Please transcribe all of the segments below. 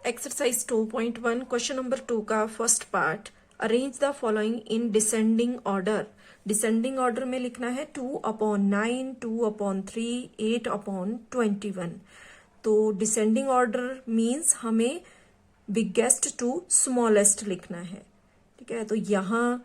Exercise 2.1 question number 2 का first part. Arrange the following in descending order. Descending order में लिखना है 2/9, 2/3, 8/21। तो डिसेंडिंग ऑर्डर मीन्स हमें बिगेस्ट टू स्मॉलेस्ट लिखना है। ठीक है, तो यहाँ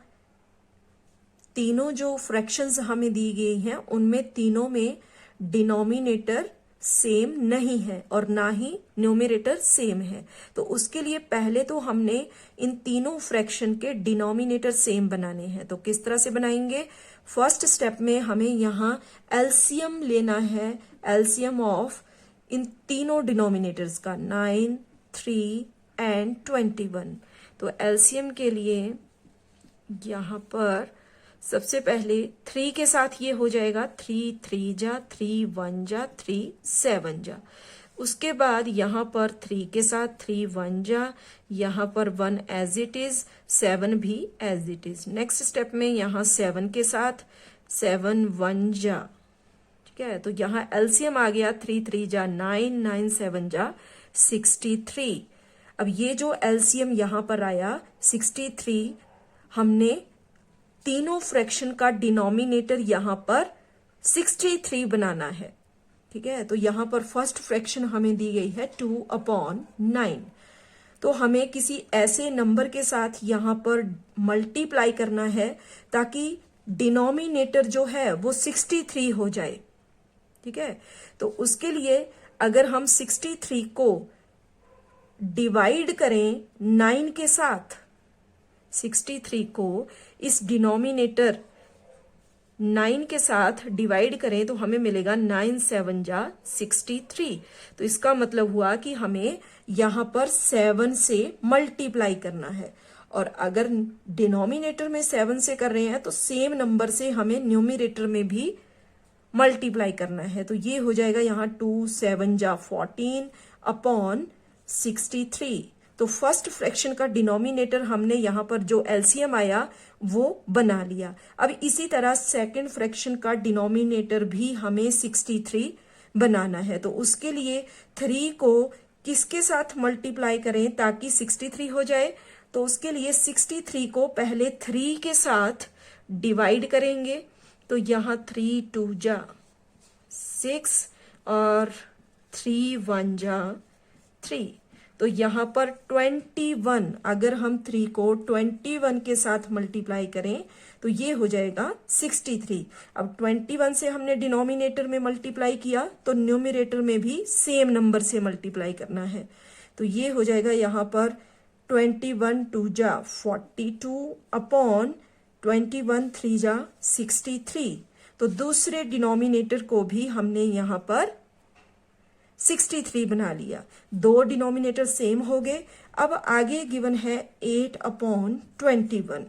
तीनों जो फ्रैक्शंस हमें दी गई हैं उनमें तीनों में डिनोमिनेटर सेम नहीं है और ना ही न्यूमरेटर सेम है। तो उसके लिए पहले तो हमने इन तीनों फ्रैक्शन के डिनोमिनेटर सेम बनाने हैं। तो किस तरह से बनाएंगे? फर्स्ट स्टेप में हमें यहाँ एलसीएम लेना है, एलसीएम ऑफ इन तीनों डिनोमिनेटर्स का 9, 3 एंड 21। तो एलसीएम के लिए यहाँ पर सबसे पहले 3 के साथ ये हो जाएगा 3 3 जा, 3 1 जा, 3 7 जा। उसके बाद यहाँ पर 3 के साथ 3 1 जा, यहाँ पर 1 एज इट इज, 7 भी as it is. Next step में यहाँ 7 के साथ 7 1 जा। ठीक है, तो यहाँ एलसीएम आ गया 3 3 जा 9, 9 7 जा 63। अब ये जो एलसीएम यहाँ पर आया 63, हमने तीनों फ्रैक्शन का डिनोमिनेटर यहां पर 63 बनाना है। ठीक है, तो यहां पर फर्स्ट फ्रैक्शन हमें दी गई है 2/9। तो हमें किसी ऐसे नंबर के साथ यहां पर मल्टीप्लाई करना है ताकि डिनोमिनेटर जो है वो 63 हो जाए। ठीक है, तो उसके लिए अगर हम 63 को डिवाइड करें 9 के साथ, 63 को इस डिनोमिनेटर 9 के साथ डिवाइड करें तो हमें मिलेगा 9 7 जा 63। तो इसका मतलब हुआ कि हमें यहां पर 7 से मल्टीप्लाई करना है। और अगर डिनोमिनेटर में 7 से कर रहे हैं तो सेम नंबर से हमें न्यूमरेटर में भी मल्टीप्लाई करना है। तो ये हो जाएगा यहाँ 2 7 जा 14/63। तो फर्स्ट फ्रैक्शन का डिनोमिनेटर हमने यहां पर जो एलसीएम आया वो बना लिया। अब इसी तरह सेकंड फ्रैक्शन का डिनोमिनेटर भी हमें 63 बनाना है। तो उसके लिए 3 को किसके साथ मल्टीप्लाई करें ताकि 63 हो जाए? तो उसके लिए 63 को पहले 3 के साथ डिवाइड करेंगे। तो यहाँ 3 2 जा 6 और 3 1 जा 3। तो यहां पर 21, अगर हम 3 को 21 के साथ मल्टीप्लाई करें तो ये हो जाएगा 63। अब 21 से हमने डिनोमिनेटर में मल्टीप्लाई किया तो न्यूमरेटर में भी सेम नंबर से मल्टीप्लाई करना है। तो ये हो जाएगा यहाँ पर 21 2 जा 42/21 3 जा 63। तो दूसरे डिनोमिनेटर को भी हमने यहाँ पर 63 बना लिया। दो डिनोमिनेटर सेम हो गए। अब आगे गिवन है 8/21।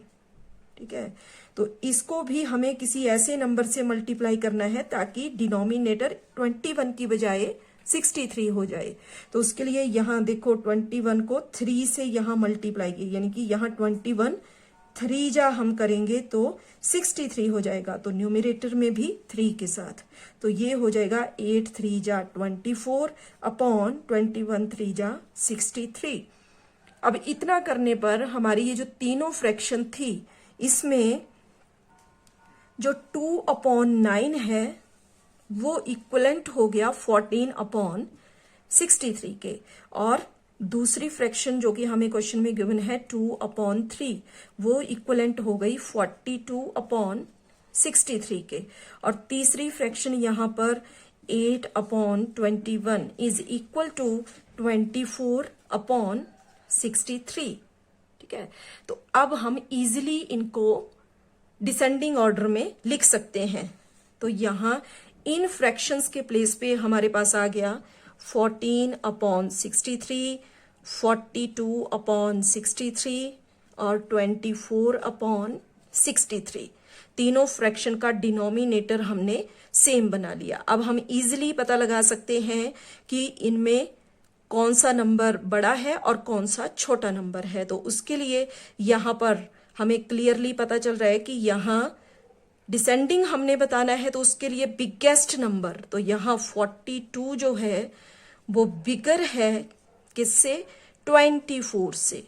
ठीक है, तो इसको भी हमें किसी ऐसे नंबर से मल्टीप्लाई करना है ताकि डिनोमिनेटर 21 की बजाय 63 हो जाए। तो उसके लिए यहाँ देखो 21 को 3 से यहाँ मल्टीप्लाई की, यानी कि यहाँ 21 3 जा हम करेंगे तो 63 हो जाएगा। तो न्यूमरेटर में भी 3 के साथ, तो ये हो जाएगा 8 3 जा 24/21 3 जा 63। अब इतना करने पर हमारी ये जो तीनों फ्रैक्शन थी इसमें जो 2/9 है वो इक्वलेंट हो गया 14/63 के। और दूसरी फ्रैक्शन जो कि हमें क्वेश्चन में गिवन है 2/3 वो इक्वलेंट हो गई 42/63 के। और तीसरी फ्रैक्शन यहाँ पर 8/21 इज इक्वल टू 24/63। ठीक है, तो अब हम इजिली इनको डिसेंडिंग ऑर्डर में लिख सकते हैं। तो यहाँ इन फ्रैक्शंस के प्लेस पे हमारे पास आ गया 14/63, 42/63 और 24/63। तीनों फ्रैक्शन का डिनोमिनेटर हमने सेम बना लिया। अब हम इजीली पता लगा सकते हैं कि इनमें कौन सा नंबर बड़ा है और कौन सा छोटा नंबर है। तो उसके लिए यहाँ पर हमें क्लियरली पता चल रहा है कि यहाँ डिसेंडिंग हमने बताना है तो उसके लिए बिगेस्ट नंबर, तो यहाँ 42 जो है वो बिगर है किससे? 24 से,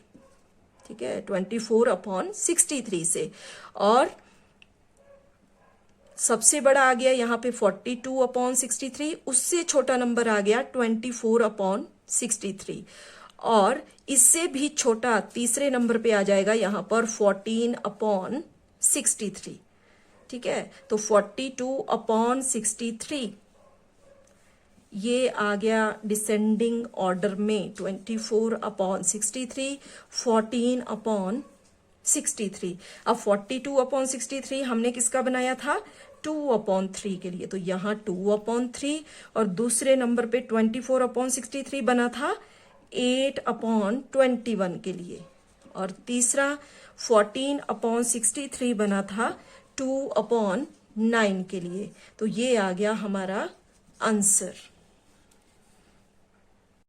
ठीक है, 24/63 से। और सबसे बड़ा आ गया यहाँ पे 42/63, उससे छोटा नंबर आ गया 24/63, और इससे भी छोटा तीसरे नंबर पे आ जाएगा यहाँ पर 14/63, ठीक है। तो 42/63 ये आ गया डिसेंडिंग ऑर्डर में, 24/63, 14/63। अब 42/63 हमने किसका बनाया था, 2/3 के लिए, तो यहाँ 2/3, और दूसरे नंबर पे 24/63 बना था 8/21 के लिए, और तीसरा 14/63 बना था 2/9 के लिए। तो ये आ गया हमारा आंसर।